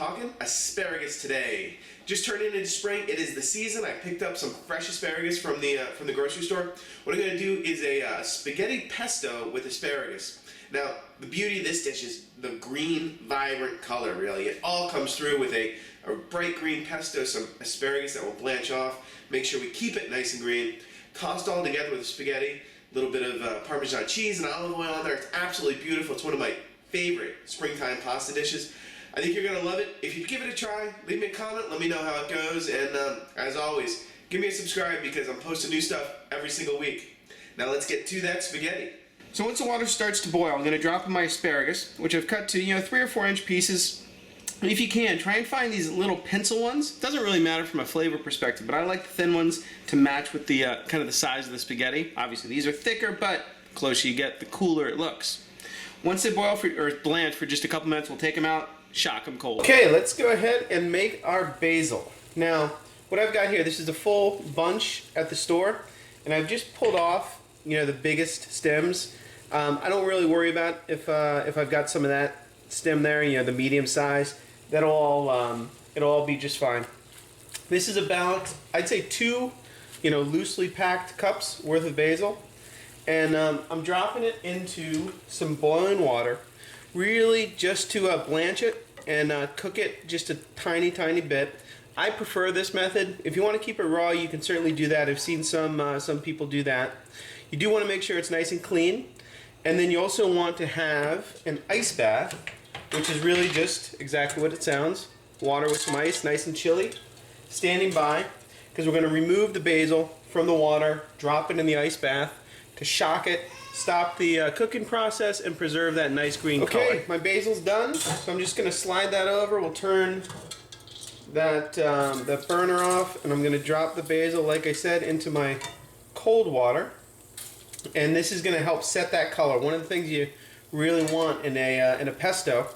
talking asparagus today. Just turned into spring. It is the season. I picked up some fresh asparagus from the grocery store. What I'm going to do is a spaghetti pesto with asparagus. Now, the beauty of this dish is the green, vibrant color, really. It all comes through with a bright green pesto, some asparagus that will blanch off. Make sure we keep it nice and green. Tossed all together with the spaghetti. A little bit of Parmesan cheese and olive oil on there. It's absolutely beautiful. It's one of my favorite springtime pasta dishes. I think you're going to love it. If you give it a try, leave me a comment, let me know how it goes, and as always, give me a subscribe because I'm posting new stuff every single week. Now let's get to that spaghetti. So once the water starts to boil, I'm going to drop in my asparagus, which I've cut to 3 or 4 inch pieces. And if you can, try and find these little pencil ones. It doesn't really matter from a flavor perspective, but I like the thin ones to match with the kind of the size of the spaghetti. Obviously these are thicker, but the closer you get, the cooler it looks. Once they boil or blanch for just a couple minutes, we'll take them out, shock them cold. Okay, let's go ahead and make our basil. Now, what I've got here, this is a full bunch at the store, and I've just pulled off, the biggest stems. I don't really worry about if I've got some of that stem there, the medium size. That'll all it'll all be just fine. This is about, I'd say 2, loosely packed cups worth of basil. And I'm dropping it into some boiling water, really just to blanch it and cook it just a tiny bit. I prefer this method. If you want to keep it raw, you can certainly do that. I've seen some people do that. You do want to make sure it's nice and clean, and then you also want to have an ice bath, which is really just exactly what it sounds. Water with some ice, nice and chilly, standing by, because we're going to remove the basil from the water, drop it in the ice bath, to shock it, stop the cooking process, and preserve that nice green color. Okay, my basil's done, so I'm just going to slide that over. We'll turn that the burner off, and I'm going to drop the basil, like I said, into my cold water. And this is going to help set that color. One of the things you really want in a pesto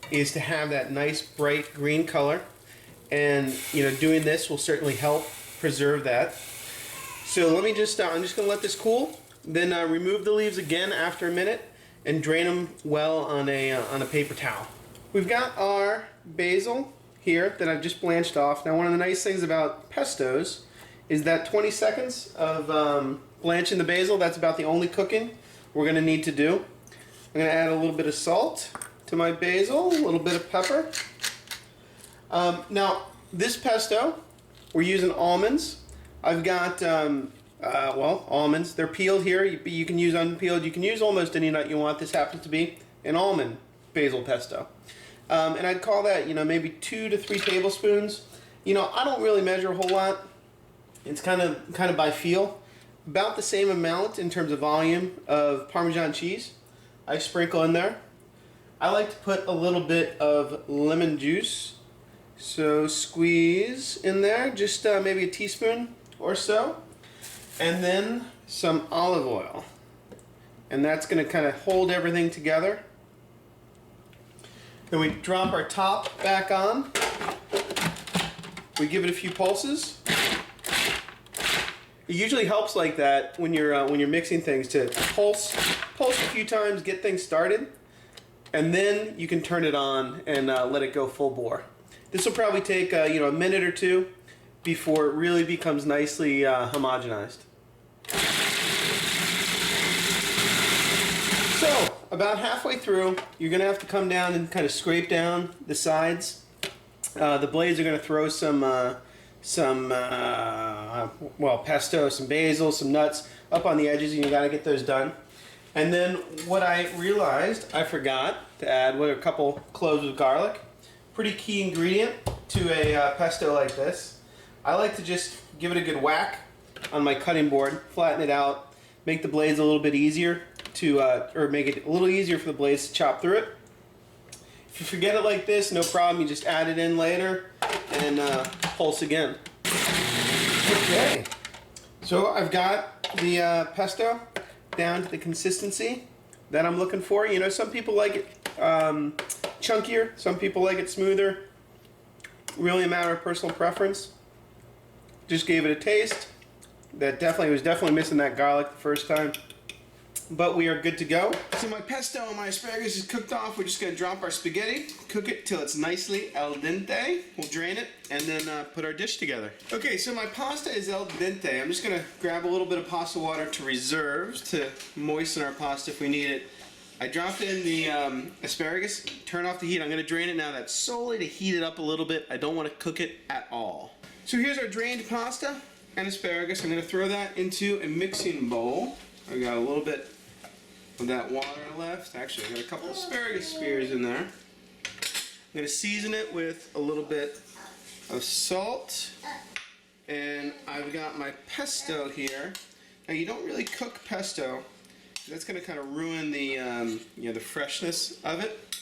is to have that nice bright green color, and doing this will certainly help preserve that. So let me just I'm just going to let this cool. Then remove the leaves again after a minute and drain them well on a paper towel. We've got our basil here that I've just blanched off. Now, one of the nice things about pestos is that 20 seconds of blanching the basil, that's about the only cooking we're going to need to do. I'm going to add a little bit of salt to my basil, a little bit of pepper. Now, this pesto, we're using almonds. I've got almonds. They're peeled here. You can use unpeeled. You can use almost any nut you want. This happens to be an almond basil pesto. And I'd call that, maybe 2 to 3 tablespoons. I don't really measure a whole lot. It's kind of by feel. About the same amount in terms of volume of Parmesan cheese I sprinkle in there. I like to put a little bit of lemon juice. So squeeze in there, just maybe a teaspoon or so. And then some olive oil. And that's going to kind of hold everything together. Then we drop our top back on. We give it a few pulses. It usually helps like that when you're mixing things to pulse a few times, get things started, and then you can turn it on and let it go full bore. This will probably take a minute or 2 before it really becomes nicely homogenized. So about halfway through, you're going to have to come down and kind of scrape down the sides. The blades are going to throw some pesto, some basil, some nuts up on the edges, and you got to get those done. And then what I realized I forgot to add were a couple cloves of garlic. Pretty key ingredient to a pesto like this. I like to just give it a good whack on my cutting board, flatten it out, make the blades a little bit easier or make it a little easier for the blades to chop through it. If you forget it like this, no problem. You just add it in later and pulse again. Okay, so I've got the pesto down to the consistency that I'm looking for. Some people like it chunkier, some people like it smoother. Really a matter of personal preference. Just gave it a taste. That was definitely missing that garlic the first time. but we are good to go. So my pesto and my asparagus is cooked off. We're just gonna drop our spaghetti, cook it till it's nicely al dente. We'll drain it and then put our dish together. Okay, so my pasta is al dente. I'm just gonna grab a little bit of pasta water to reserve to moisten our pasta if we need it. I dropped in the asparagus, turn off the heat. I'm gonna drain it now. That's solely to heat it up a little bit. I don't wanna cook it at all. So here's our drained pasta and asparagus. I'm gonna throw that into a mixing bowl. I got a little bit of that water left. Actually, I got a couple of asparagus spears in there. I'm going to season it with a little bit of salt. And I've got my pesto here. Now, you don't really cook pesto. That's going to kind of ruin the, the freshness of it.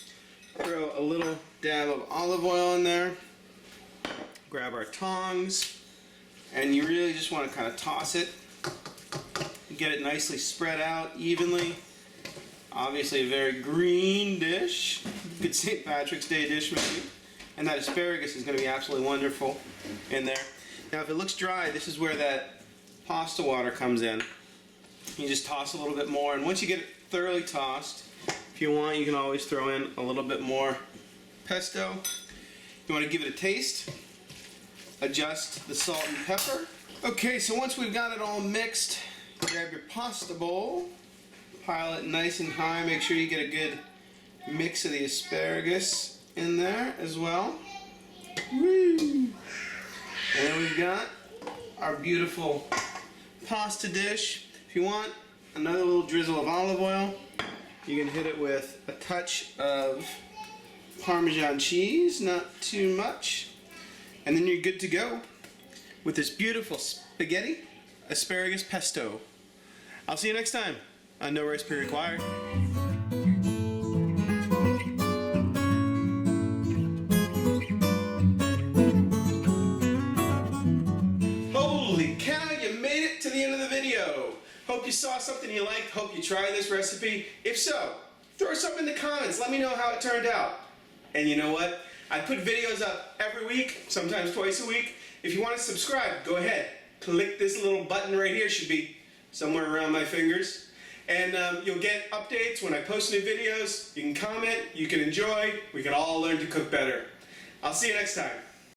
Throw a little dab of olive oil in there. Grab our tongs. And you really just want to kind of toss it. Get it nicely spread out evenly. Obviously a very green dish. Good St. Patrick's Day dish maybe. And that asparagus is going to be absolutely wonderful in there. Now if it looks dry, this is where that pasta water comes in. You just toss a little bit more, and once you get it thoroughly tossed, if you want, you can always throw in a little bit more pesto. You want to give it a taste. Adjust the salt and pepper. Okay, so once we've got it all mixed, grab your pasta bowl, pile it nice and high, make sure you get a good mix of the asparagus in there as well. Woo! And then we've got our beautiful pasta dish. If you want another little drizzle of olive oil, you can hit it with a touch of Parmesan cheese, not too much. And then you're good to go with this beautiful spaghetti asparagus pesto. I'll see you next time on No Recipe Required. Holy cow, you made it to the end of the video. Hope you saw something you liked. Hope you tried this recipe. If so, throw some in the comments. Let me know how it turned out. And you know what? I put videos up every week, sometimes twice a week. If you want to subscribe, go ahead. Click this little button right here. It should be somewhere around my fingers. And you'll get updates when I post new videos. You can comment, you can enjoy. We can all learn to cook better. I'll see you next time.